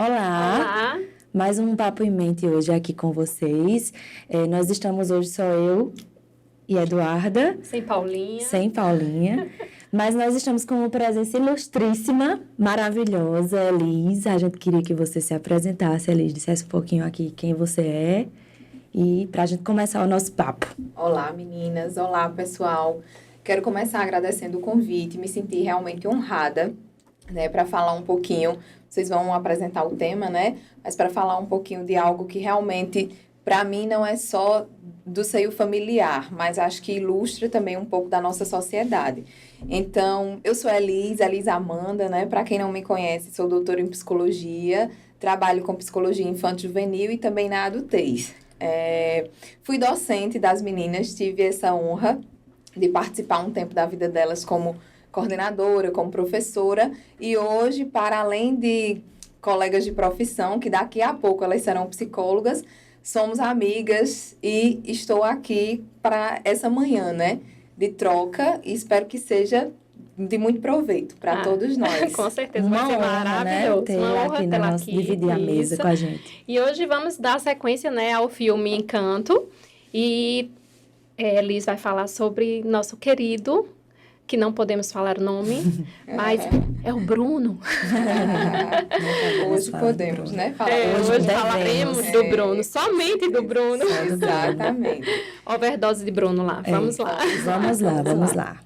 Olá, Olá, mais um Papo em Mente hoje aqui com vocês. Nós estamos hoje só eu e Eduarda, sem Paulinha. sem Paulinha, mas nós estamos com uma presença ilustríssima, maravilhosa, Elis. A gente queria que você se apresentasse, Elis, dissesse um pouquinho aqui quem você é e para a gente começar o nosso papo. Olá, meninas. Olá, pessoal. Quero começar agradecendo o convite. Me senti realmente honrada, né, para falar um pouquinho. Vocês vão apresentar o tema, né? Mas para falar um pouquinho de algo que realmente, para mim, não é só do seio familiar, mas acho que ilustra também um pouco da nossa sociedade. Então, eu sou Elis Amanda, né? Para quem não me conhece, sou doutora em psicologia, trabalho com psicologia infanto-juvenil e também na adultez. Fui docente das meninas, tive essa honra de participar um tempo da vida delas como coordenadora, como professora, e hoje, para além de colegas de profissão, que daqui a pouco elas serão psicólogas, somos amigas e estou aqui para essa manhã, né, de troca, e espero que seja de muito proveito para todos nós. Com certeza, vai ser honra, maravilhoso. Né? Ter Uma honra aqui tê-la na nossa, aqui. dividir a mesa Isso. com a gente. E hoje vamos dar sequência, né, ao filme Encanto. E Elis vai falar sobre nosso querido, que não podemos falar o nome, mas é o Bruno. Hoje podemos, né? Falar Hoje Hoje devemos. falaremos do Bruno, somente do Bruno. Exatamente. Overdose de Bruno lá, vamos lá. Vamos lá.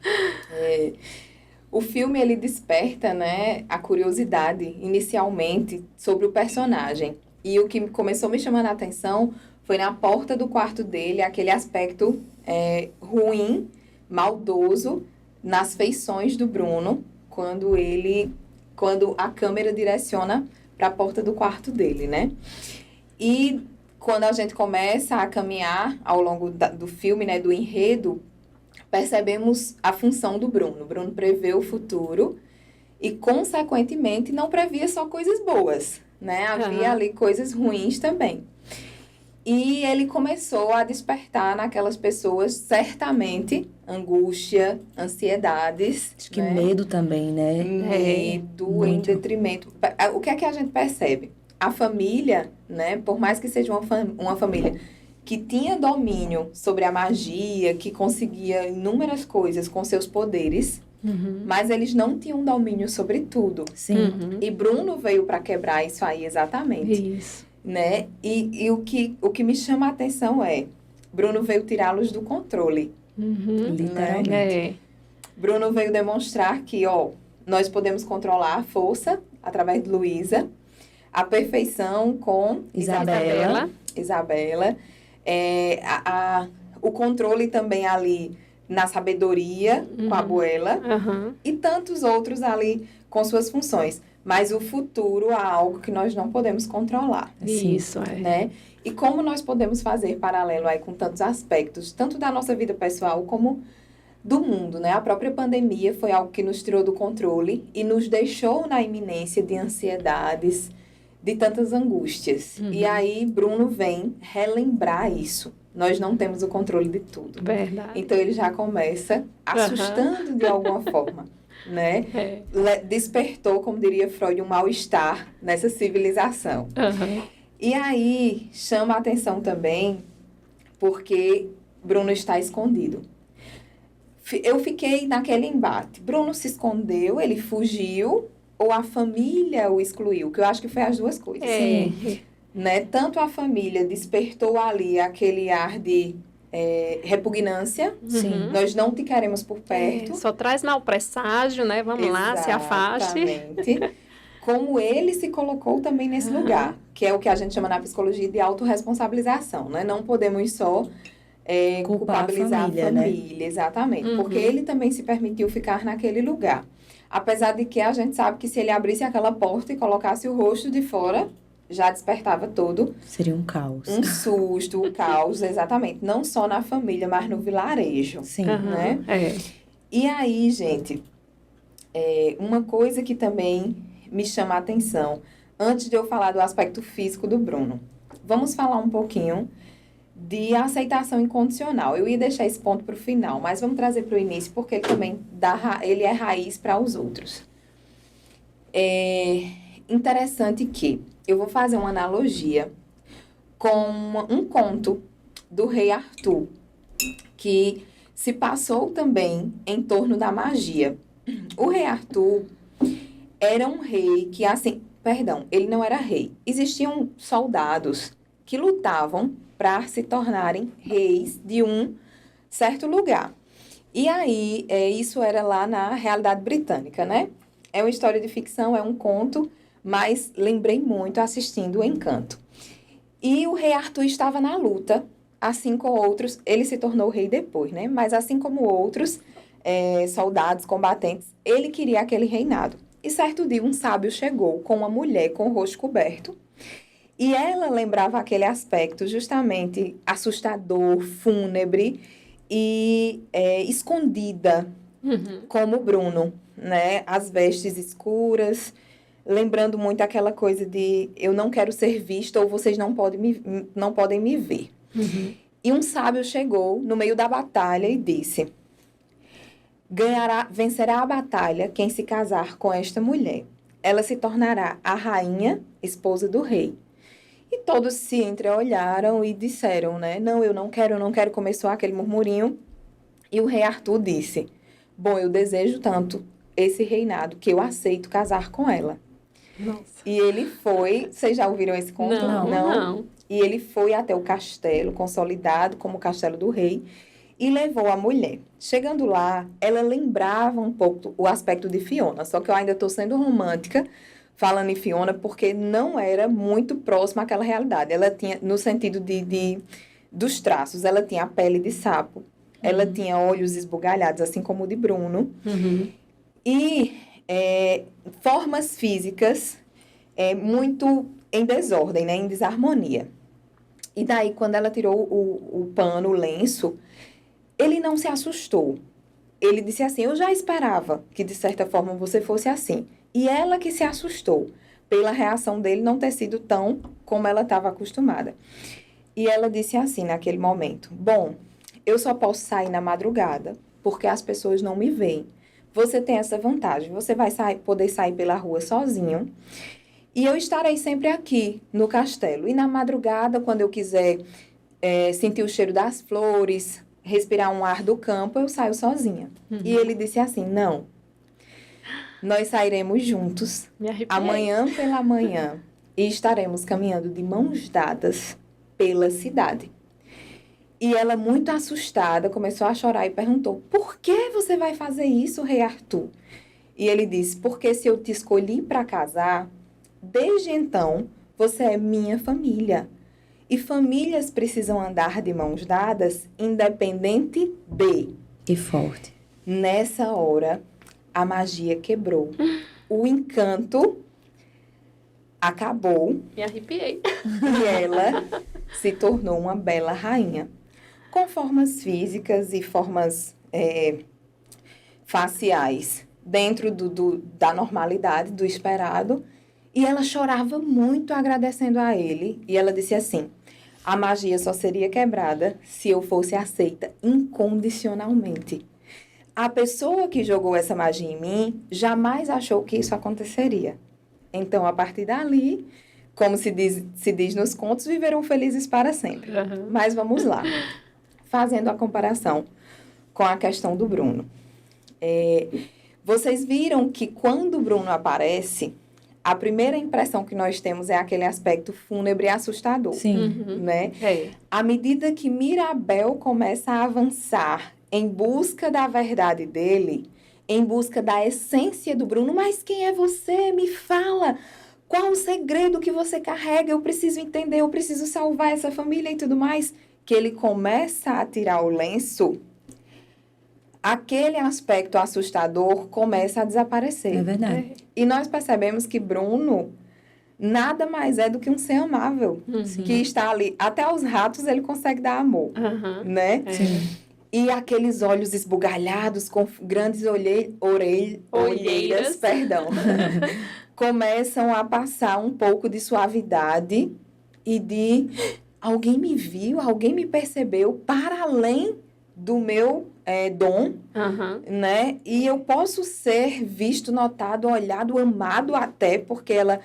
O filme, ele desperta, né, a curiosidade, inicialmente, sobre o personagem. E o que começou me chamando a atenção foi na porta do quarto dele, aquele aspecto ruim, maldoso, nas feições do Bruno, quando a câmera direciona para a porta do quarto dele, né? E quando a gente começa a caminhar ao longo do filme, né, do enredo, percebemos a função do Bruno. O Bruno prevê o futuro e, consequentemente, não previa só coisas boas, né? Havia ali coisas ruins também. E ele começou a despertar naquelas pessoas, certamente, angústia, ansiedades. Acho que né? medo também, né? Medo em Muito. detrimento. O que é que a gente percebe? A família, né? Por mais que seja uma família que tinha domínio sobre a magia, que conseguia inúmeras coisas com seus poderes, mas eles não tinham domínio sobre tudo. Sim. E Bruno veio para quebrar isso aí exatamente. Isso. Né? E o que me chama a atenção é, Bruno veio tirá-los do controle. Literalmente. É. Bruno veio demonstrar que, nós podemos controlar a força através de Luísa, a perfeição com Isabela. O controle também ali na sabedoria com a Abuela e tantos outros ali com suas funções. Mas o futuro é algo que nós não podemos controlar. Isso, Né? E como nós podemos fazer paralelo aí com tantos aspectos, tanto da nossa vida pessoal como do mundo, né? A própria pandemia foi algo que nos tirou do controle e nos deixou na iminência de ansiedades, de tantas angústias. E aí Bruno vem relembrar isso. Nós não temos o controle de tudo. Verdade. Então ele já começa assustando de alguma forma. Né? Despertou, como diria Freud, um mal-estar nessa civilização. E aí chama a atenção também porque Bruno está escondido. Eu fiquei naquele embate. Bruno se escondeu, ele fugiu ou a família o excluiu? Que eu acho que foi as duas coisas. Sim. Né? Tanto a família despertou ali aquele ar de repugnância. Sim. Nós não te queremos por perto. Só traz mau presságio, né? Vamos lá, se afaste. Exatamente. Como ele se colocou também nesse lugar, que é o que a gente chama na psicologia de autorresponsabilização, né? Não podemos só culpabilizar a família, né? Exatamente. Porque ele também se permitiu ficar naquele lugar. Apesar de que a gente sabe que se ele abrisse aquela porta e colocasse o rosto de fora, já despertava todo. Seria um caos. Um susto, um caos, exatamente. Não só na família, mas no vilarejo. Sim. Né? E aí, gente, uma coisa que também me chama a atenção, antes de eu falar do aspecto físico do Bruno, vamos falar um pouquinho de aceitação incondicional. Eu ia deixar esse ponto para o final, mas vamos trazer para o início, porque ele também ele é raiz para os outros. É interessante que eu vou fazer uma analogia com um conto do rei Arthur, que se passou também em torno da magia. O rei Arthur era um rei que, assim, perdão, ele não era rei. Existiam soldados que lutavam para se tornarem reis de um certo lugar. E aí, isso era lá na realidade britânica, né? É uma história de ficção, é um conto, mas lembrei muito assistindo o Encanto. E o rei Arthur estava na luta, assim como outros, ele se tornou rei depois, né? Mas assim como outros soldados, combatentes, ele queria aquele reinado. E certo dia um sábio chegou com uma mulher com o rosto coberto, e ela lembrava aquele aspecto justamente assustador, fúnebre e escondida, como Bruno, né? As vestes escuras, lembrando muito aquela coisa de eu não quero ser vista ou vocês não podem me ver. E um sábio chegou no meio da batalha e disse: vencerá a batalha quem se casar com esta mulher. Ela se tornará a rainha, esposa do rei. E todos se entreolharam e disseram, né? Não, eu não quero. Começou aquele murmurinho. E o rei Arthur disse: bom, eu desejo tanto esse reinado que eu aceito casar com ela. Nossa. E ele foi... Vocês já ouviram esse conto? Não. E ele foi até o castelo, consolidado como o castelo do rei, e levou a mulher. Chegando lá, ela lembrava um pouco o aspecto de Fiona, só que eu ainda estou sendo romântica falando em Fiona, porque não era muito próxima àquela realidade. Ela tinha, no sentido dos traços, ela tinha a pele de sapo, ela tinha olhos esbugalhados, assim como o de Bruno, e formas físicas muito em desordem, né, em desarmonia. E daí, quando ela tirou o pano, o lenço, ele não se assustou. Ele disse assim: eu já esperava que, de certa forma, você fosse assim. E ela que se assustou pela reação dele não ter sido tão como ela estava acostumada. E ela disse assim, naquele momento: bom, eu só posso sair na madrugada, porque as pessoas não me veem. Você tem essa vantagem, você vai poder sair pela rua sozinho. E eu estarei sempre aqui, no castelo. E na madrugada, quando eu quiser sentir o cheiro das flores, respirar um ar do campo, eu saio sozinha. E ele disse assim: não, nós sairemos juntos, amanhã pela manhã, e estaremos caminhando de mãos dadas pela cidade. E ela, muito assustada, começou a chorar e perguntou: por que você vai fazer isso, rei Arthur? E ele disse: porque se eu te escolhi para casar, desde então, você é minha família. E famílias precisam andar de mãos dadas, independente de... E forte. Nessa hora, a magia quebrou. O encanto acabou. Me arrepiei. E ela se tornou uma bela rainha. Com formas físicas e formas faciais dentro da normalidade, do esperado. E ela chorava muito agradecendo a ele. E ela disse assim: a magia só seria quebrada se eu fosse aceita incondicionalmente. A pessoa que jogou essa magia em mim jamais achou que isso aconteceria. Então, a partir dali, como se diz nos contos, viveram felizes para sempre. Mas vamos lá. Fazendo a comparação com a questão do Bruno. Vocês viram que quando o Bruno aparece, a primeira impressão que nós temos é aquele aspecto fúnebre e assustador. Sim. Né? À medida que Mirabel começa a avançar em busca da verdade dele, em busca da essência do Bruno, mas quem é você? Me fala! Qual o segredo que você carrega? Eu preciso entender, eu preciso salvar essa família e tudo mais. Que ele começa a tirar o lenço, aquele aspecto assustador começa a desaparecer. É verdade. E nós percebemos que Bruno nada mais é do que um ser amável, que está ali. Até aos ratos ele consegue dar amor, né? Sim. E aqueles olhos esbugalhados com grandes olheiras, perdão, começam a passar um pouco de suavidade e de alguém me viu, alguém me percebeu para além do meu dom, né? E eu posso ser visto, notado, olhado, amado até, porque ela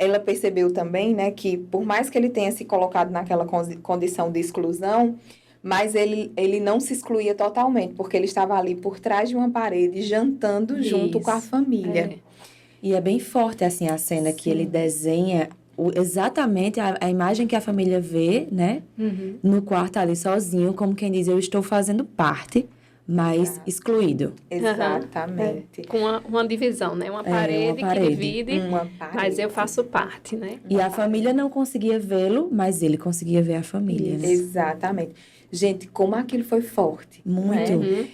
ela percebeu também, né, que por mais que ele tenha se colocado naquela condição de exclusão, mas ele não se excluía totalmente, porque ele estava ali por trás de uma parede, jantando junto com a Isso. família. E é bem forte, assim, a cena que ele desenha exatamente a imagem que a família vê, né? Uhum. No quarto ali, sozinho, como quem diz, eu estou fazendo parte, mas excluído. Exatamente. Com uma divisão, né? Uma parede que parede. divide, Uma parede. mas eu faço parte, né? E a família não conseguia vê-lo, mas ele conseguia ver a família, né? Exatamente. Gente, como aquilo foi forte. Muito. Né?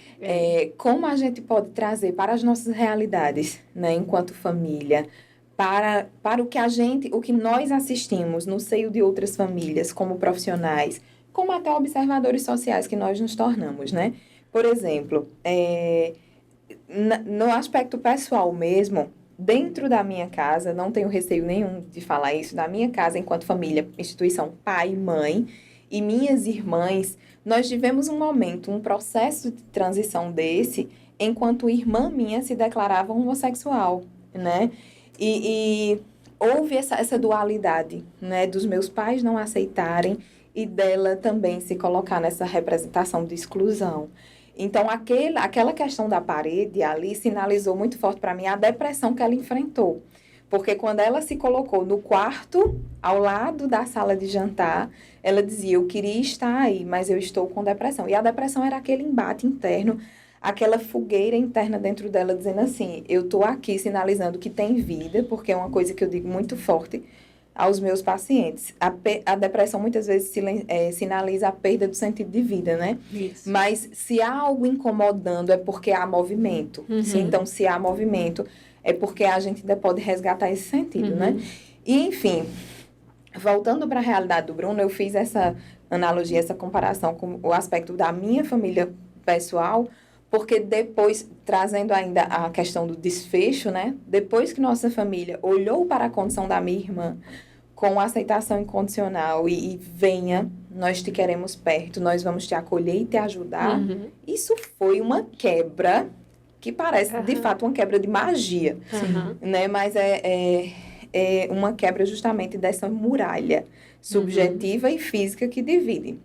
Como a gente pode trazer para as nossas realidades, né, enquanto família, para o que nós assistimos no seio de outras famílias, como profissionais, como até observadores sociais que nós nos tornamos, né? Por exemplo, no aspecto pessoal mesmo, dentro da minha casa, não tenho receio nenhum de falar isso, da minha casa enquanto família, instituição pai, mãe e minhas irmãs, nós tivemos um momento, um processo de transição desse, enquanto irmã minha se declarava homossexual, né? E houve essa dualidade, né? Dos meus pais não aceitarem e dela também se colocar nessa representação de exclusão. Então, aquela questão da parede ali sinalizou muito forte para mim a depressão que ela enfrentou. Porque quando ela se colocou no quarto, ao lado da sala de jantar, ela dizia, eu queria estar aí, mas eu estou com depressão. E a depressão era aquele embate interno, aquela fogueira interna dentro dela, dizendo assim, eu estou aqui sinalizando que tem vida, porque é uma coisa que eu digo muito forte aos meus pacientes. A depressão muitas vezes sinaliza a perda do sentido de vida, né? Isso. Mas se há algo incomodando, é porque há movimento. Uhum. Então, se há movimento, é porque a gente ainda pode resgatar esse sentido, né? E, enfim, voltando para a realidade do Bruno, eu fiz essa analogia, essa comparação com o aspecto da minha família pessoal, porque depois, trazendo ainda a questão do desfecho, né? Depois que nossa família olhou para a condição da minha irmã com aceitação incondicional e venha, nós te queremos perto, nós vamos te acolher e te ajudar, isso foi uma quebra que parece, de fato, uma quebra de magia, né? Mas é uma quebra justamente dessa muralha subjetiva e física que divide.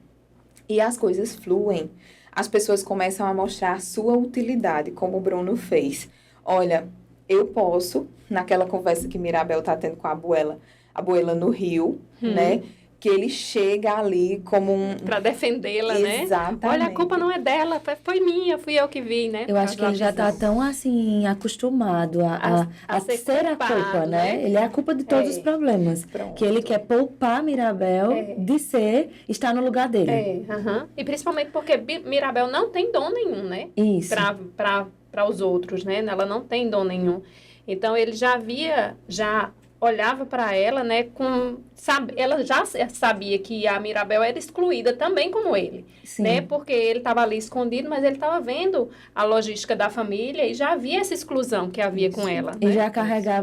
E as coisas fluem. As pessoas começam a mostrar a sua utilidade, como o Bruno fez. Olha, eu posso, naquela conversa que Mirabel está tendo com a abuela no Rio, né? Que ele chega ali como para defendê-la, né? Exatamente. Olha, a culpa não é dela, foi minha, fui eu que vi, né? Eu acho que ele já está tão, assim, acostumado a ser a culpa, né? Ele é a culpa de todos os problemas. Pronto. Que ele quer poupar Mirabel de estar no lugar dele. E principalmente porque Mirabel não tem dom nenhum, né? Isso. Para os outros, né? Ela não tem dom nenhum. Então, ele já olhava para ela, né, ela já sabia que a Mirabel era excluída também como ele, né, porque ele estava ali escondido, mas ele estava vendo a logística da família e já havia essa exclusão que havia com ela. E né?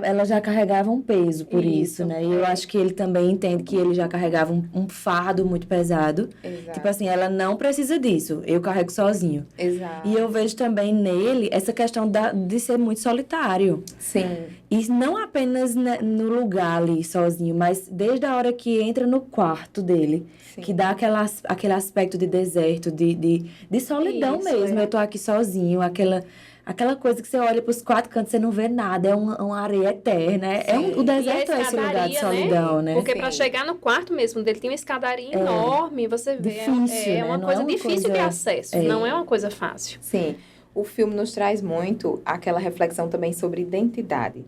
ela já carregava um peso por isso, né, e eu acho que ele também entende que ele já carregava um fardo muito pesado. Exato. Tipo assim, ela não precisa disso, eu carrego sozinho. Exato. E eu vejo também nele essa questão de ser muito solitário. Sim. E não apenas no lugar ali sozinho, mas desde a hora que entra no quarto dele, que dá aquele aspecto de deserto, de solidão Isso, mesmo. Eu tô aqui sozinho, aquela coisa que você olha para os quatro cantos, você não vê nada, é uma areia eterna. O deserto é esse lugar de solidão, né? Porque para chegar no quarto mesmo dele tem uma escadaria enorme, você vê. Difícil, é uma né? coisa difícil de acesso, não é uma coisa fácil. Sim. O filme nos traz muito aquela reflexão também sobre identidade.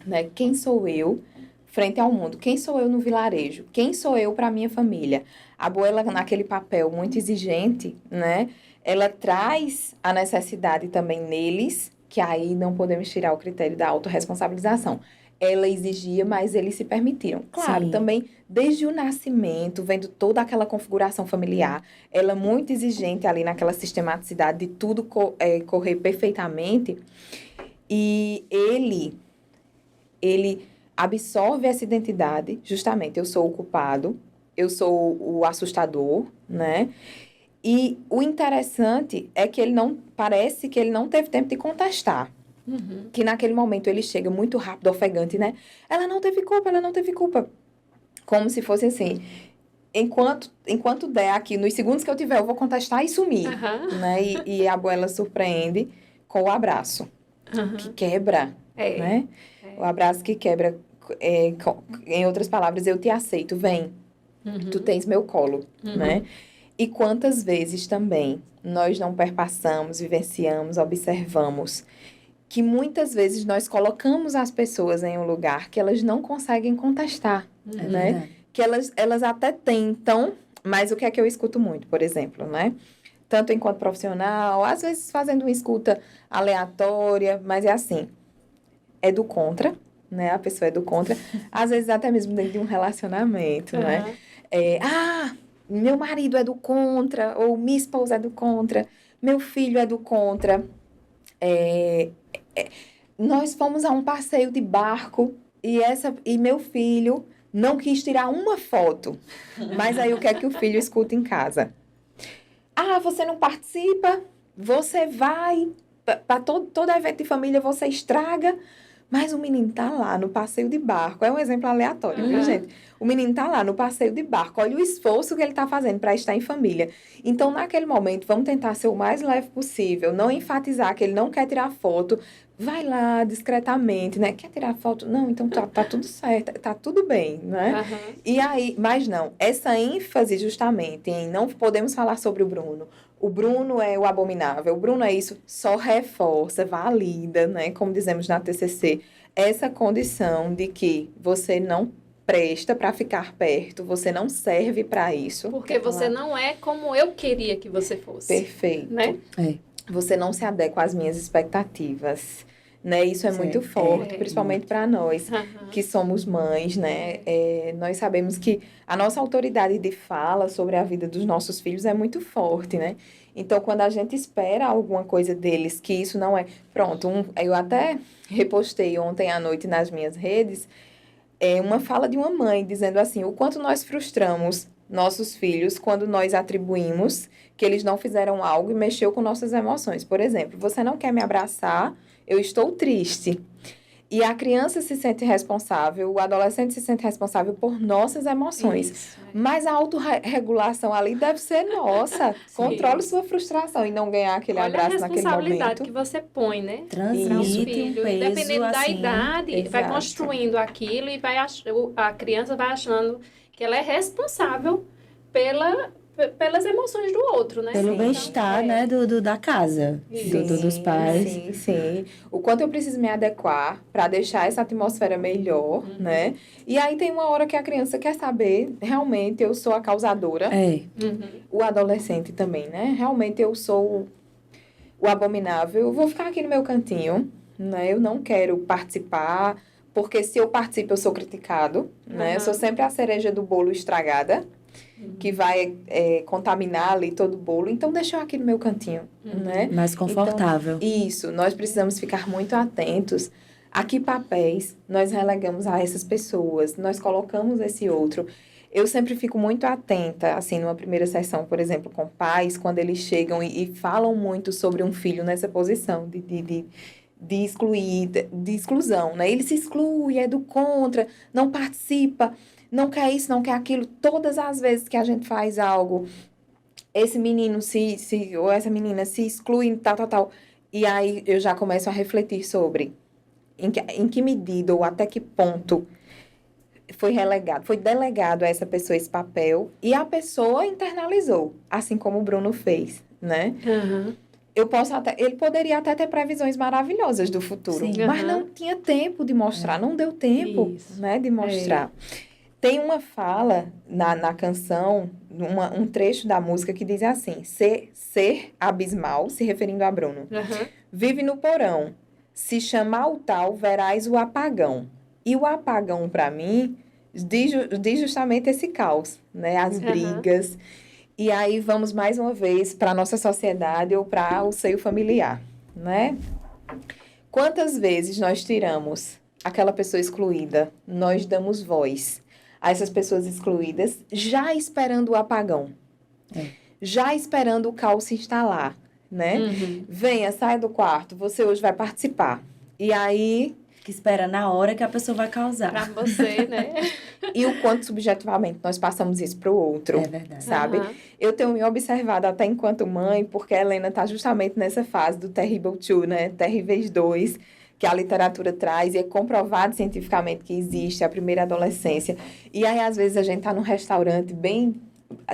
Né? Quem sou eu frente ao mundo? Quem sou eu no vilarejo? Quem sou eu para a minha família? A abuela, naquele papel muito exigente, né? Ela traz a necessidade também neles, que aí não podemos tirar o critério da autorresponsabilização. Ela exigia, mas eles se permitiram. Claro, também, desde o nascimento, vendo toda aquela configuração familiar, ela muito exigente ali naquela sistematicidade de tudo correr perfeitamente. E ele absorve essa identidade, justamente, eu sou o culpado, eu sou o assustador, né? E o interessante é que parece que ele não teve tempo de contestar, que naquele momento ele chega muito rápido, ofegante, né? Ela não teve culpa. Como se fosse assim, enquanto der aqui, nos segundos que eu tiver, eu vou contestar e sumir, né? E a abuela surpreende com o abraço, que quebra, né? O abraço que quebra, em outras palavras, eu te aceito, vem, tu tens meu colo, né? E quantas vezes também nós não perpassamos, vivenciamos, observamos que muitas vezes nós colocamos as pessoas em um lugar que elas não conseguem contestar, né? Que elas até tentam, mas o que é que eu escuto muito, por exemplo, né? Tanto enquanto profissional, às vezes fazendo uma escuta aleatória, mas é assim, é do contra, né? A pessoa é do contra, às vezes até mesmo dentro de um relacionamento, né? Meu marido é do contra, ou minha esposa é do contra, meu filho é do contra. Nós fomos a um passeio de barco e meu filho não quis tirar uma foto. Mas aí o que é que o filho escuta em casa? Você não participa, você vai, para todo evento de família você estraga, mas o menino tá lá no passeio de barco. É um exemplo aleatório, viu, gente? O menino tá lá no passeio de barco. Olha o esforço que ele tá fazendo para estar em família. Então, naquele momento, vamos tentar ser o mais leve possível. Não enfatizar que ele não quer tirar foto. Vai lá, discretamente, né? Quer tirar foto? Não, então tá tudo certo. Tá tudo bem, né? E aí, mas não. Essa ênfase, justamente, em não podemos falar sobre o Bruno. O Bruno é o abominável, o Bruno é isso, só reforça, valida, né, como dizemos na TCC, essa condição de que você não presta para ficar perto, você não serve para isso. Porque você não é como eu queria que você fosse. Perfeito. Né? Você não se adequa às minhas expectativas. Né? Isso é muito forte, principalmente para nós, que somos mães, né? Nós sabemos que a nossa autoridade de fala sobre a vida dos nossos filhos é muito forte, né? Então, quando a gente espera alguma coisa deles, que isso não é... Pronto, eu até repostei ontem à noite nas minhas redes uma fala de uma mãe dizendo assim, o quanto nós frustramos nossos filhos quando nós atribuímos que eles não fizeram algo e mexeu com nossas emoções. Por exemplo, você não quer me abraçar, eu estou triste. E a criança se sente responsável, o adolescente se sente responsável por nossas emoções. Isso, Mas a autorregulação ali deve ser nossa. Controle sua frustração e não ganhar aquele abraço naquele momento. Olha a responsabilidade que você põe, né? Transmite um peso, dependendo da assim, idade, exato. vai construindo aquilo e a criança vai achando que ela é responsável pelas emoções do outro, né? Pelo bem-estar, né, da casa, dos pais. Sim. O quanto eu preciso me adequar para deixar essa atmosfera melhor, né? E aí tem uma hora que a criança quer saber, realmente eu sou a causadora. O adolescente também, né? Realmente eu sou o abominável. Eu vou ficar aqui no meu cantinho, né? Eu não quero participar, porque se eu participo eu sou criticado, né? Eu sou sempre a cereja do bolo estragada. Que vai contaminar ali todo o bolo. Então, deixa eu aqui no meu cantinho, né? Mais confortável. Então, isso. Nós precisamos ficar muito atentos a que papéis nós relegamos a essas pessoas. Nós colocamos esse outro. Eu sempre fico muito atenta, assim, numa primeira sessão, por exemplo, com pais, quando eles chegam e falam muito sobre um filho nessa posição de excluir, de exclusão, né? Ele se exclui, é do contra, não participa, não quer isso, não quer aquilo. Todas as vezes que a gente faz algo, esse menino ou essa menina se exclui, tal. E aí eu já começo a refletir sobre em que medida ou até que ponto foi delegado a essa pessoa esse papel e a pessoa internalizou, assim como o Bruno fez, né? Ele poderia até ter previsões maravilhosas do futuro, mas não tinha tempo de mostrar, não deu tempo, né, de mostrar. Tem uma fala na canção, um trecho da música que diz assim, ser abismal, se referindo a Bruno. Vive no porão, se chamar o tal, verás o apagão. E o apagão, para mim, diz justamente esse caos, né? As brigas. E aí vamos mais uma vez para a nossa sociedade ou para o seio familiar, né? Quantas vezes nós tiramos aquela pessoa excluída, nós damos voz a essas pessoas excluídas, já esperando o apagão, já esperando o caos se instalar, né? Venha, saia do quarto, você hoje vai participar, E aí... Que espera na hora que a pessoa vai causar. Pra você, né? E o quanto subjetivamente nós passamos isso pro outro. É verdade. Sabe? Aham. Eu tenho me observado até enquanto mãe, porque a Helena está justamente nessa fase do Terrible Two, né? Terríveis 2, que a literatura traz e é comprovado cientificamente que existe a primeira adolescência. E aí, às vezes, a gente tá num restaurante bem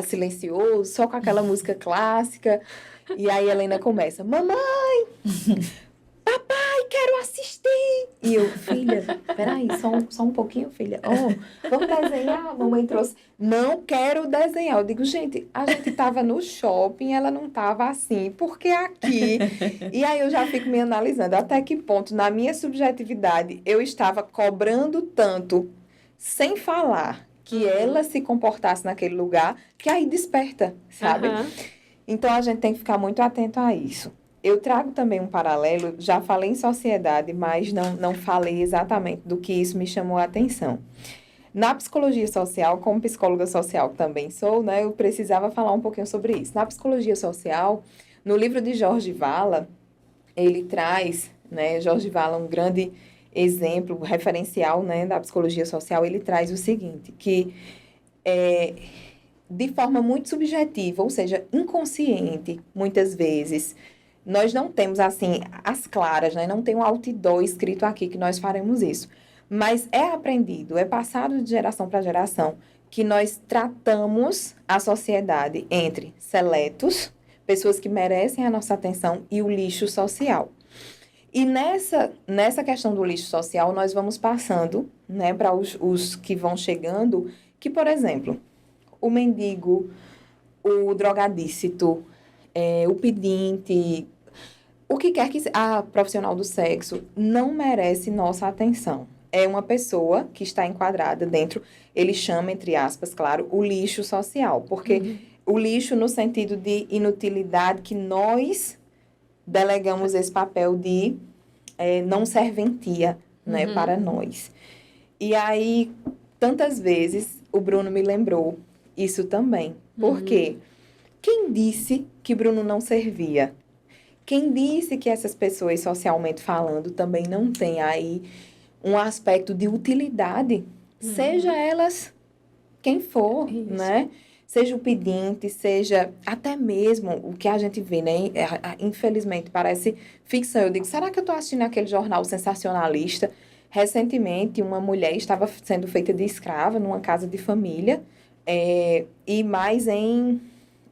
silencioso, só com aquela música clássica, e aí a Helena começa, mamãe, papai, quero assistir. E eu, filha, peraí, só um pouquinho, filha. Oh, vamos desenhar? A mamãe trouxe. Não quero desenhar. Eu digo, gente, a gente tava no shopping, ela não tava assim, porque aqui? E aí eu já fico me analisando até que ponto, na minha subjetividade, eu estava cobrando tanto, sem falar, que ela se comportasse naquele lugar, que aí desperta, sabe? Aham. Então, a gente tem que ficar muito atento a isso. Eu trago também um paralelo, já falei em sociedade, mas não falei exatamente do que isso me chamou a atenção. Na psicologia social, como psicóloga social que também sou, né, eu precisava falar um pouquinho sobre isso. Na psicologia social, no livro de Jorge Valla, ele traz, né, Jorge Valla, um grande exemplo, referencial, né, da psicologia social, ele traz o seguinte, que de forma muito subjetiva, ou seja, inconsciente, muitas vezes, nós não temos, assim, as claras, né? Não tem um outdoor escrito aqui que nós faremos isso. Mas é aprendido, é passado de geração para geração, que nós tratamos a sociedade entre seletos, pessoas que merecem a nossa atenção, e o lixo social. E nessa questão do lixo social, nós vamos passando, né, para os que vão chegando, que, por exemplo, o mendigo, o drogadícito, o pedinte, o que quer que a profissional do sexo não merece nossa atenção. É uma pessoa que está enquadrada dentro, ele chama, entre aspas, claro, o lixo social. Porque o lixo no sentido de inutilidade que nós delegamos esse papel de não serventia, né, para nós. E aí, tantas vezes, o Bruno me lembrou isso também. Por quê? Quem disse que Bruno não servia? Quem disse que essas pessoas, socialmente falando, também não têm aí um aspecto de utilidade? Seja elas quem for, né? Seja o pedinte, seja até mesmo o que a gente vê, né? Infelizmente, parece ficção. Eu digo, será que eu estou assistindo aquele jornal sensacionalista? Recentemente, uma mulher estava sendo feita de escrava numa casa de família, e mais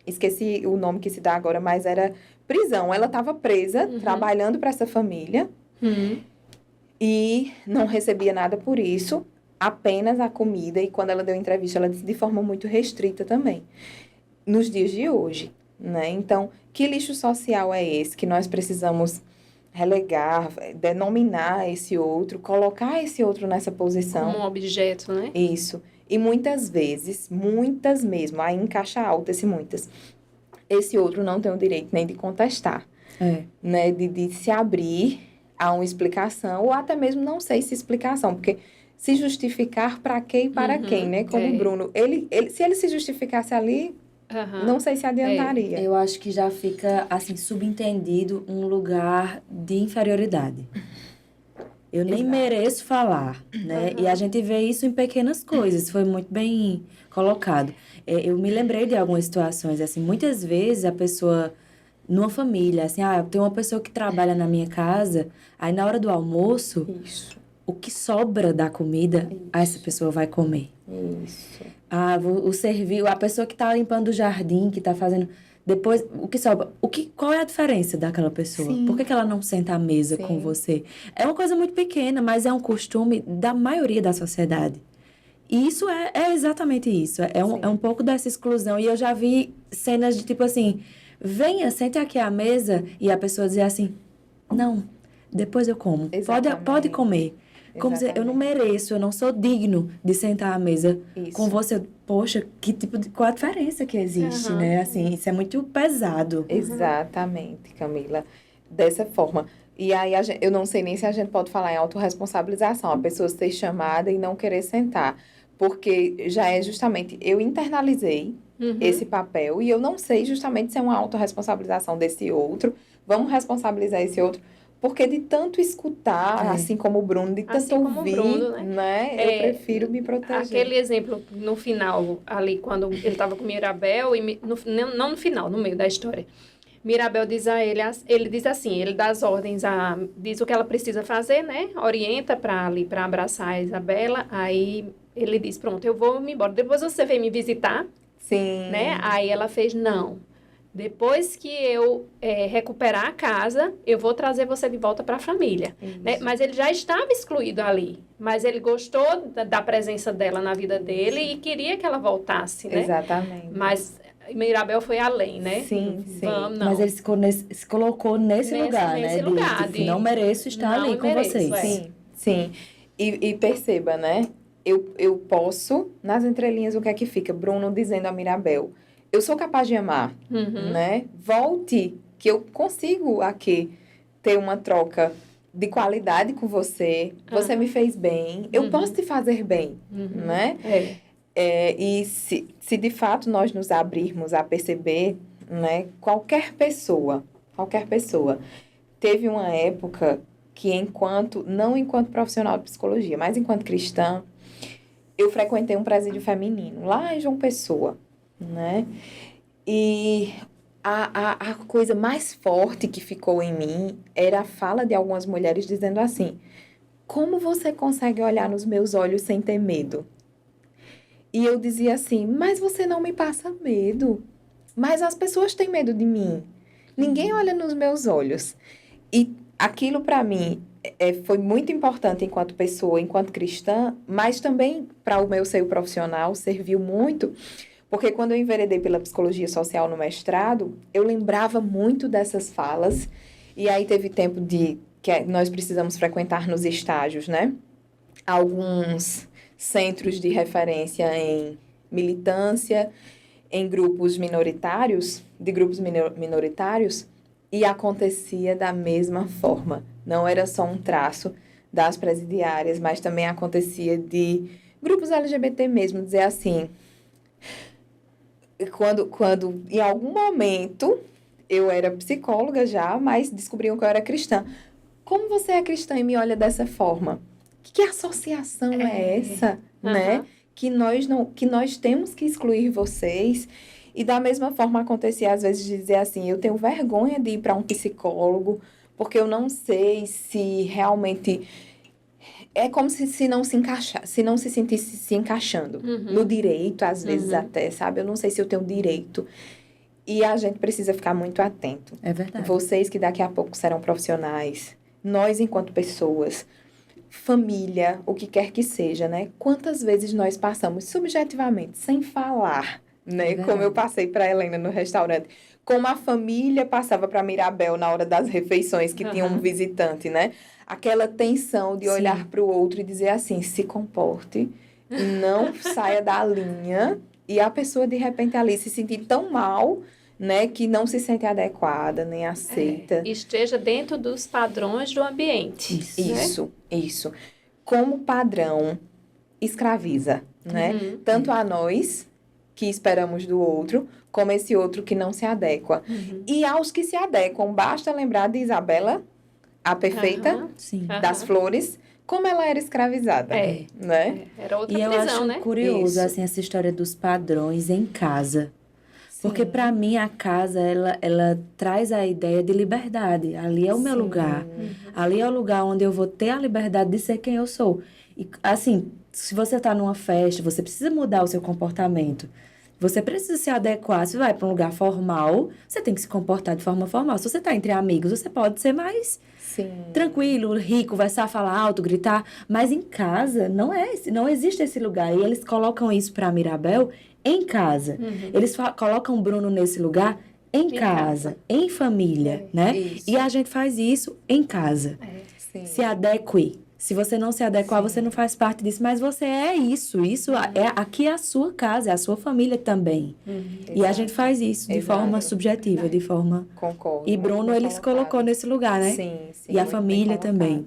esqueci o nome que se dá agora, mas era prisão. Ela estava presa, trabalhando para essa família, e não recebia nada por isso, apenas a comida. E quando ela deu entrevista, ela disse de forma muito restrita também. Nos dias de hoje, né? Então, que lixo social é esse que nós precisamos relegar, denominar esse outro, colocar esse outro nessa posição? Como um objeto, né? Isso. E muitas vezes, muitas mesmo, aí em caixa alta esse muitas, esse outro não tem o direito nem de contestar, né? De se abrir a uma explicação, ou até mesmo não sei se explicação, porque se justificar para quê e para quem, né? Como o Bruno, se ele se justificasse ali, não sei se adiantaria. Eu acho que já fica, assim, subentendido um lugar de inferioridade. Eu nem mereço falar, né? E a gente vê isso em pequenas coisas, foi muito bem colocado. Eu me lembrei de algumas situações, assim, muitas vezes a pessoa, numa família, assim, tem uma pessoa que trabalha na minha casa, aí na hora do almoço, o que sobra da comida, essa pessoa vai comer. Isso. O serviço, a pessoa que está limpando o jardim, que está fazendo... Depois, o que sobra? Qual é a diferença daquela pessoa? Sim. Por que ela não senta à mesa com você? É uma coisa muito pequena, mas é um costume da maioria da sociedade. E isso é exatamente isso. É um pouco dessa exclusão. E eu já vi cenas de tipo assim, venha, sente aqui à mesa, e a pessoa dizer assim, não, depois eu como. Pode comer. Como dizer, eu não mereço, eu não sou digno de sentar à mesa com você. Poxa, qual a diferença que existe, né? Assim, isso é muito pesado. Exatamente, Camila. Dessa forma. E aí, eu não sei nem se a gente pode falar em autorresponsabilização. A pessoa ser chamada e não querer sentar. Porque já é justamente, eu internalizei esse papel e eu não sei justamente se é uma autorresponsabilização desse outro. Vamos responsabilizar esse outro. Porque de tanto escutar, assim como o Bruno, de tanto Assim como o ouvir, Bruno, né? Eu prefiro me proteger. Aquele exemplo no final, ali, quando ele estava com Mirabel, não no final, no meio da história. Mirabel diz a ele, ele diz assim, ele dá as ordens, diz o que ela precisa fazer, né? Orienta para abraçar a Isabela. Aí ele diz, pronto, eu vou me embora. Depois você vem me visitar, Sim. né? Aí ela fez, não. Depois que eu recuperar a casa, eu vou trazer você de volta para a família. Né? Mas ele já estava excluído ali. Mas ele gostou da presença dela na vida dele e queria que ela voltasse, né? Exatamente. Mas Mirabel foi além, né? Sim, sim. Vamos, não. Mas ele se colocou nesse lugar, né? Não mereço estar ali com vocês. Sim, sim. E perceba, né? Eu posso, nas entrelinhas, o que é que fica? Bruno dizendo a Mirabel, eu sou capaz de amar, né? Volte, que eu consigo aqui ter uma troca de qualidade com você. Você me fez bem, eu posso te fazer bem, né? E se de fato nós nos abrirmos a perceber, né? Qualquer pessoa, teve uma época que não enquanto profissional de psicologia, mas enquanto cristã, eu frequentei um presídio feminino, lá em João Pessoa, né? E a coisa mais forte que ficou em mim era a fala de algumas mulheres dizendo assim, como você consegue olhar nos meus olhos sem ter medo? E eu dizia assim, mas você não me passa medo. Mas as pessoas têm medo de mim. Ninguém olha nos meus olhos. E aquilo para mim foi muito importante enquanto pessoa, enquanto cristã, mas também para o meu seio profissional serviu muito, porque quando eu enveredei pela psicologia social no mestrado, eu lembrava muito dessas falas, e aí teve tempo que nós precisamos frequentar nos estágios, né? Alguns centros de referência em militância, em grupos minoritários, e acontecia da mesma forma. Não era só um traço das presidiárias, mas também acontecia de grupos LGBT mesmo, dizer assim, quando em algum momento eu era psicóloga já, mas descobriam que eu era cristã. Como você é cristã e me olha dessa forma? Que associação é essa, né? Que nós temos que excluir vocês. E da mesma forma acontecia às vezes de dizer assim, eu tenho vergonha de ir para um psicólogo, porque eu não sei se realmente é como se não se encaixar, se não se sentisse se encaixando no direito, às vezes até, sabe? Eu não sei se eu tenho direito. E a gente precisa ficar muito atento. É verdade. Vocês que daqui a pouco serão profissionais, nós enquanto pessoas, família, o que quer que seja, né? Quantas vezes nós passamos subjetivamente, sem falar, né? Como eu passei para Helena no restaurante. Como a família passava para Mirabel na hora das refeições, que tinha um visitante, né? Aquela tensão de olhar para o outro e dizer assim, se comporte, não saia da linha. E a pessoa, de repente, ali se sentir tão mal, né? Que não se sente adequada, nem aceita. Esteja dentro dos padrões do ambiente. Isso. Como padrão, escraviza, né? Tanto a nós, que esperamos do outro, como esse outro que não se adequa. E aos que se adequam, basta lembrar de Isabela, a perfeita das flores, como ela era escravizada, né? Era outra prisão, né? E eu acho curioso, assim, essa história dos padrões em casa. Porque, para mim, a casa, ela traz a ideia de liberdade. Ali é o meu lugar. Ali é o lugar onde eu vou ter a liberdade de ser quem eu sou. E, assim, se você está numa festa, você precisa mudar o seu comportamento. Você precisa se adequar. Se vai para um lugar formal, você tem que se comportar de forma formal. Se você está entre amigos, você pode ser mais tranquilo, rir, conversar, falar alto, gritar. Mas em casa, não existe esse lugar. E eles colocam isso para Mirabel em casa. Eles colocam o Bruno nesse lugar em casa, em família, né? Isso. E a gente faz isso em casa. Se adeque. Se você não se adequar, você não faz parte disso, mas você é isso. Aqui é a sua casa, é a sua família também. E a gente faz isso de forma subjetiva, de forma... Concordo. E Bruno, ele se colocou nesse lugar, né? Sim. E a família também.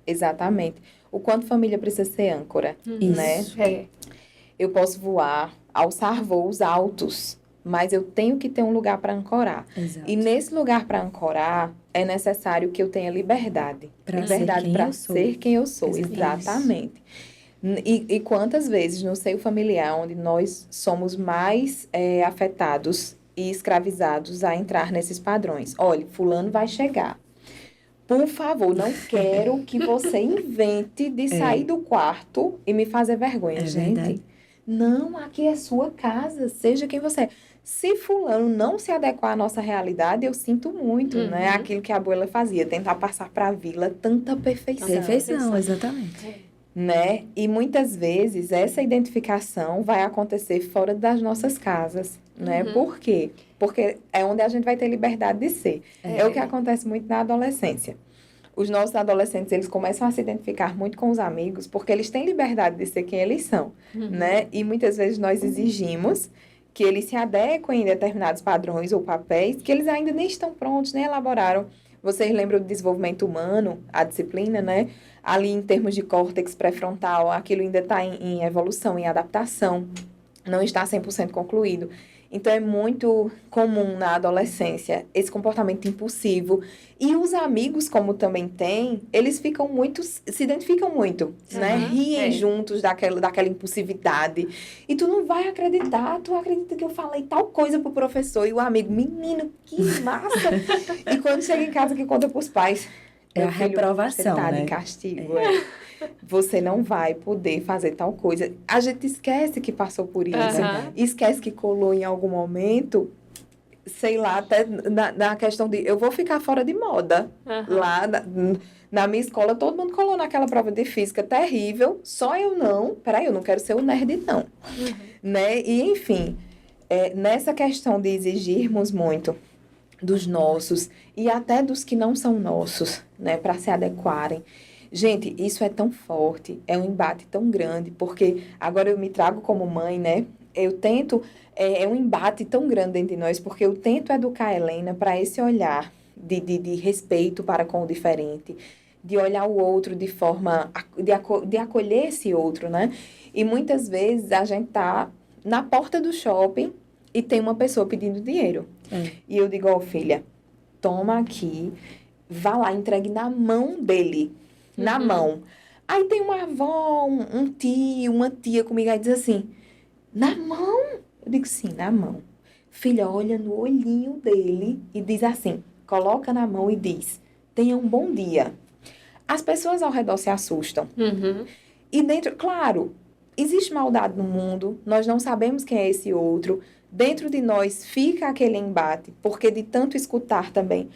Exatamente. O quanto família precisa ser âncora, né? Eu posso voar, alçar voos altos, mas eu tenho que ter um lugar para ancorar. Exato. E nesse lugar para ancorar, é necessário que eu tenha liberdade. Pra Liberdade ser quem para eu sou. ser quem eu sou, Exatamente. exatamente. E quantas vezes no seio familiar, onde nós somos mais afetados e escravizados a entrar nesses padrões. Olha, fulano vai chegar. Por favor, não quero que você invente de sair do quarto e me fazer vergonha, É gente. verdade. Não, aqui é sua casa, seja quem você é. Se fulano não se adequar à nossa realidade, eu sinto muito, né? Aquilo que a abuela fazia, tentar passar para a vila tanta perfeição. Perfeição, exatamente. Né? E muitas vezes essa identificação vai acontecer fora das nossas casas, né? Por quê? Porque é onde a gente vai ter liberdade de ser. É o que acontece muito na adolescência. Os nossos adolescentes, eles começam a se identificar muito com os amigos porque eles têm liberdade de ser quem eles são, né? E muitas vezes nós exigimos que eles se adequem em determinados padrões ou papéis que eles ainda nem estão prontos, nem elaboraram. Vocês lembram do desenvolvimento humano, a disciplina, né? Ali em termos de córtex pré-frontal, aquilo ainda está em evolução, em adaptação, não está 100% concluído. Então, é muito comum na adolescência esse comportamento impulsivo. E os amigos, como também tem, eles ficam muito, se identificam muito, né? Riem juntos daquela impulsividade. E tu não vai acreditar, tu acredita que eu falei tal coisa pro professor e o amigo, menino, que massa! E quando chega em casa que conta pros pais, É a meu filho, reprovação, você tá né? de castigo, Você não vai poder fazer tal coisa. A gente esquece que passou por isso. Esquece que colou em algum momento, sei lá, até na questão de... Eu vou ficar fora de moda. Lá na minha escola, todo mundo colou naquela prova de física terrível. Só eu não. Peraí, eu não quero ser o nerd, não. Né? E, enfim, nessa questão de exigirmos muito dos nossos e até dos que não são nossos, né? Para se adequarem. Gente, isso é tão forte, é um embate tão grande, porque agora eu me trago como mãe, né? Eu tento, é um embate tão grande entre nós, porque eu tento educar a Helena para esse olhar de respeito para com o diferente, de olhar o outro de forma, de acolher esse outro, né? E muitas vezes a gente tá na porta do shopping e tem uma pessoa pedindo dinheiro. E eu digo, ó, filha, toma aqui, vá lá, entregue na mão dele. Na mão. Aí tem uma avó, um tio, uma tia comigo, aí diz assim, na mão? Eu digo, sim, na mão. Filha, olha no olhinho dele e diz assim, coloca na mão e diz, tenha um bom dia. As pessoas ao redor se assustam. E dentro, claro, existe maldade no mundo, nós não sabemos quem é esse outro. Dentro de nós fica aquele embate, porque de tanto escutar também.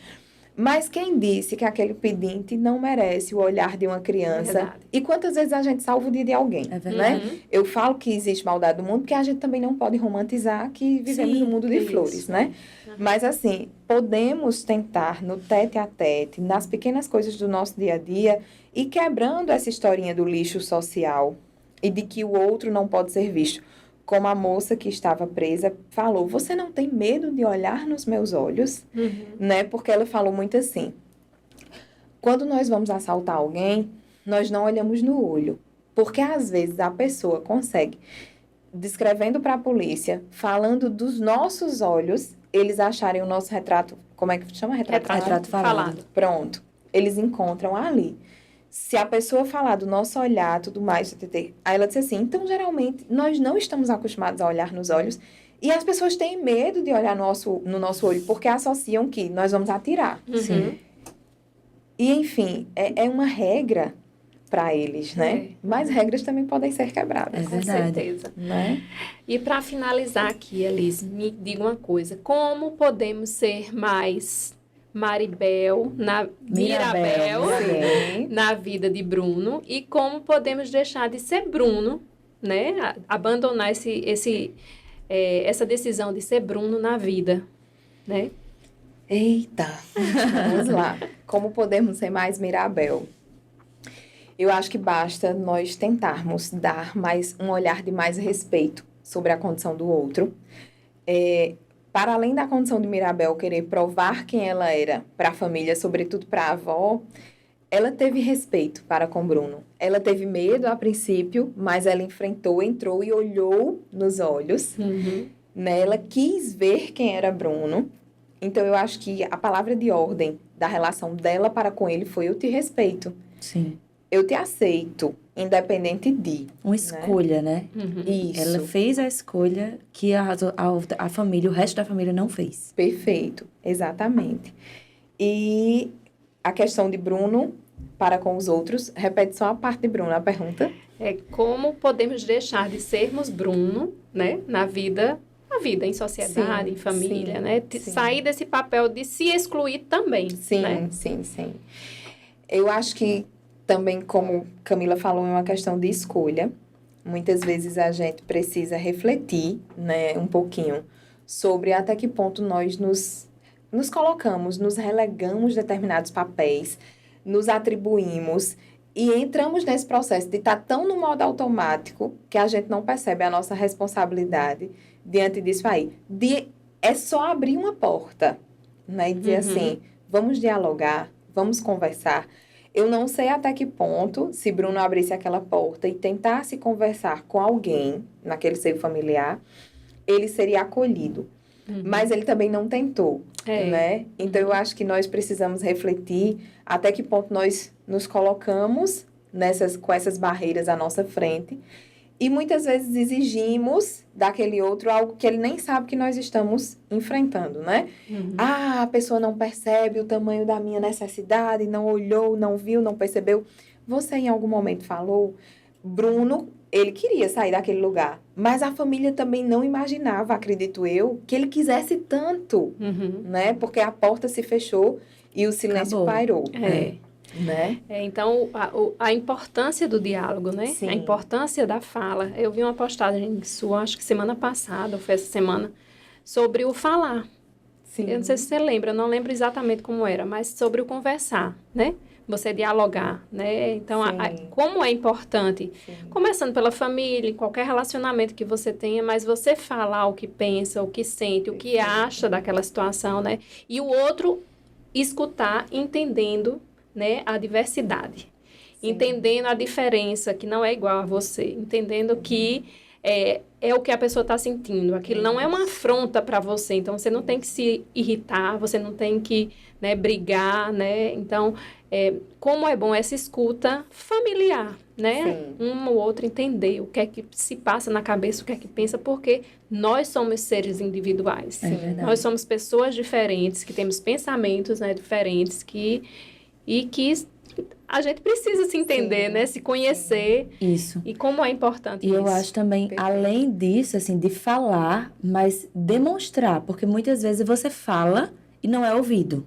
Mas quem disse que aquele pedinte não merece o olhar de uma criança? Verdade. E quantas vezes a gente salva o dia de alguém, É verdade. né? Eu falo que existe maldade no mundo, porque a gente também não pode romantizar que vivemos num mundo de flores, né? Mas assim, podemos tentar no tete a tete, nas pequenas coisas do nosso dia a dia, e quebrando essa historinha do lixo social e de que o outro não pode ser visto. Como a moça que estava presa falou, você não tem medo de olhar nos meus olhos? Né? Porque ela falou muito assim, quando nós vamos assaltar alguém, nós não olhamos no olho. Porque às vezes a pessoa consegue, descrevendo para a polícia, falando dos nossos olhos, eles acharem o nosso retrato, como é que chama? Retrato falado. Pronto. Eles encontram ali. Se a pessoa falar do nosso olhar, tudo mais, aí ela disse assim, então, geralmente, nós não estamos acostumados a olhar nos olhos e as pessoas têm medo de olhar no nosso olho, porque associam que nós vamos atirar. Sim. E, enfim, é uma regra para eles, né? Mas regras também podem ser quebradas. É Com verdade. certeza. Né? E para finalizar aqui, Elis, me diga uma coisa. Como podemos ser mais Mirabel Sim. na vida de Bruno e como podemos deixar de ser Bruno, né? Abandonar essa decisão de ser Bruno na vida, né? Eita, vamos lá. Como podemos ser mais Mirabel? Eu acho que basta nós tentarmos dar um olhar de mais respeito sobre a condição do outro. Para além da condição de Mirabel querer provar quem ela era para a família, sobretudo para a avó, ela teve respeito para com Bruno. Ela teve medo a princípio, mas ela enfrentou, entrou e olhou nos olhos. né? Ela quis ver quem era Bruno. Então, eu acho que a palavra de ordem da relação dela para com ele foi: eu te respeito, Sim. eu te aceito, independente de. Uma escolha, né? Isso. Ela fez a escolha que a família, o resto da família não fez. Perfeito, exatamente. E a questão de Bruno para com os outros, repete só a parte de Bruno, a pergunta. É como podemos deixar de sermos Bruno, né, na vida em sociedade, Sim, em família, sim, né? sim. Sair desse papel de se excluir também, Sim, né? sim. Eu acho que também, como Camila falou, é uma questão de escolha. Muitas vezes a gente precisa refletir, né, um pouquinho sobre até que ponto nós nos colocamos, nos relegamos determinados papéis, nos atribuímos e entramos nesse processo de estar tão no modo automático que a gente não percebe a nossa responsabilidade diante disso aí. É só abrir uma porta, né, e dizer assim: vamos dialogar, vamos conversar. Eu não sei até que ponto, se Bruno abrisse aquela porta e tentasse conversar com alguém naquele seio familiar, ele seria acolhido. Mas ele também não tentou, né? Então, eu acho que nós precisamos refletir até que ponto nós nos colocamos com essas barreiras à nossa frente e muitas vezes exigimos daquele outro algo que ele nem sabe que nós estamos enfrentando, né? Ah, a pessoa não percebe o tamanho da minha necessidade, não olhou, não viu, não percebeu. Você em algum momento falou, Bruno, ele queria sair daquele lugar, mas a família também não imaginava, acredito eu, que ele quisesse tanto, né? Porque a porta se fechou e o silêncio pairou. Né? Então, a importância do diálogo, né? Sim. A importância da fala. Eu vi uma postagem sua, acho que semana passada, ou foi essa semana, sobre o falar. Sim. Eu não sei se você lembra, eu não lembro exatamente como era, mas sobre o conversar, né? Você dialogar, né? Então, como é importante, começando pela família, em qualquer relacionamento que você tenha, mas você falar o que pensa, o que sente, o que acha daquela situação, né? E o outro escutar, entendendo, né, a diversidade, entendendo a diferença, que não é igual a você, entendendo que é o que a pessoa está sentindo, aquilo não é uma afronta para você, então você não tem que se irritar, você não tem que, né, brigar, né, então, como é bom essa escuta familiar, né, um ou outro entender o que é que se passa na cabeça, o que é que pensa, porque nós somos seres individuais, nós somos pessoas diferentes, que temos pensamentos, né, diferentes, e que a gente precisa se entender, né? Se conhecer. Isso. E como é importante isso. E eu acho também, além disso, assim, de falar, mas demonstrar. Porque muitas vezes você fala e não é ouvido.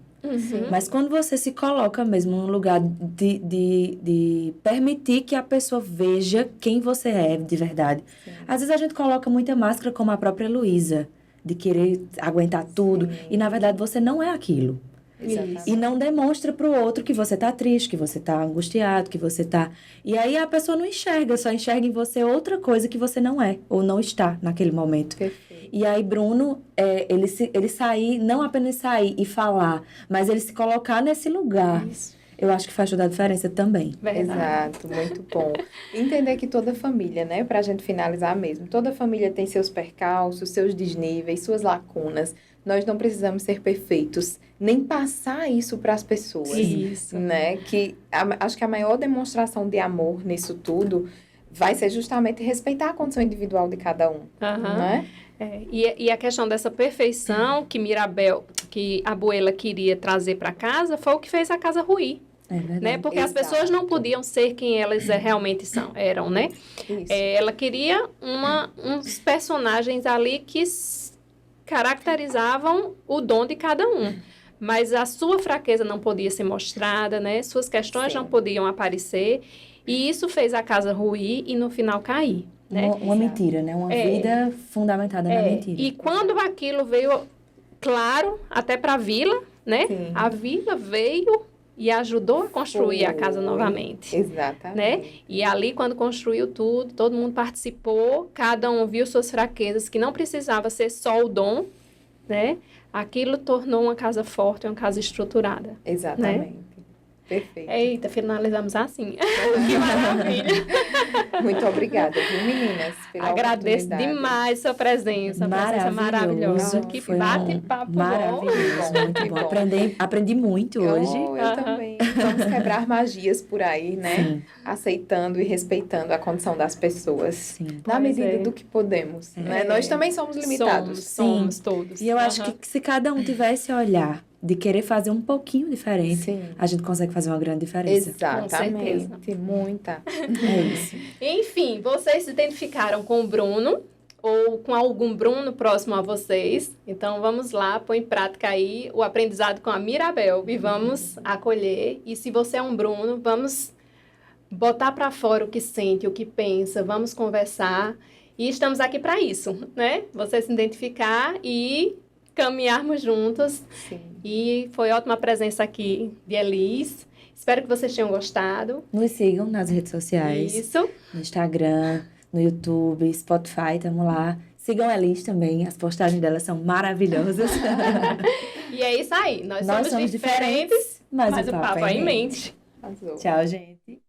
Mas quando você se coloca mesmo num lugar de permitir que a pessoa veja quem você é de verdade. Às vezes a gente coloca muita máscara, como a própria Luísa, de querer aguentar tudo. E, na verdade, você não é aquilo. Exatamente. E não demonstra pro outro que você tá triste, que você tá angustiado, que você tá... E aí a pessoa não enxerga, só enxerga em você outra coisa que você não é, ou não está naquele momento. Perfeito. E aí Bruno, ele sair, não apenas sair e falar, mas ele se colocar nesse lugar. Isso. Eu acho que faz toda a diferença também. Verdade. Exato, muito bom. Entender que toda família, né, pra gente finalizar mesmo, toda família tem seus percalços, seus desníveis, suas lacunas. Nós não precisamos ser perfeitos, nem passar isso para as pessoas. Isso. Né? Acho que a maior demonstração de amor nisso tudo vai ser justamente respeitar a condição individual de cada um. Né? E a questão dessa perfeição que a Abuela queria trazer para casa, foi o que fez a casa ruir. Né? Porque as pessoas não podiam ser quem elas realmente eram, né? Ela queria uns personagens ali que caracterizavam o dom de cada um. Mas a sua fraqueza não podia ser mostrada, né? Suas questões não podiam aparecer. E isso fez a casa ruir e, no final, cair. Né? Uma mentira, né? Uma vida fundamentada na mentira. E quando aquilo veio, claro, até para a vila, né? Sim. A vila veio e ajudou a construir a casa novamente. Exatamente. Né? E ali, quando construiu tudo, todo mundo participou, cada um viu suas fraquezas, que não precisava ser só o dom, né? Aquilo tornou uma casa forte, uma casa estruturada. Exatamente. Né? Perfeito. Eita, finalizamos assim. Que maravilha. Muito obrigada, viu, meninas? Pela Agradeço oportunidade. demais sua presença, a presença maravilhosa. Que Foi bate-papo bom. maravilhoso, bom, muito que bom. bom. Aprendi muito hoje. Eu Aham. também. Vamos quebrar magias por aí, né? Sim. Aceitando e respeitando a condição das pessoas. Sim. Na Pois medida é. do que podemos, né? É. Nós também somos limitados. Somos todos. E eu acho Aham. que se cada um tivesse olhar de querer fazer um pouquinho diferente, Sim. a gente consegue fazer uma grande diferença. Exatamente. Muita. É isso. Enfim, vocês se identificaram com o Bruno ou com algum Bruno próximo a vocês. Então, vamos lá, pôr em prática aí o aprendizado com a Mirabel e vamos acolher. E se você é um Bruno, vamos botar para fora o que sente, o que pensa, vamos conversar. E estamos aqui para isso, né? Você se identificar e caminharmos juntos. Sim. E foi ótima a presença aqui de Elis. Espero que vocês tenham gostado. Nos sigam nas redes sociais, Isso. no Instagram, no YouTube, Spotify, tamo lá. Sigam a Elis também, as postagens dela são maravilhosas. E é isso aí. Nós somos diferentes, mas mas o papo é em mente. Arrasou. Tchau, gente.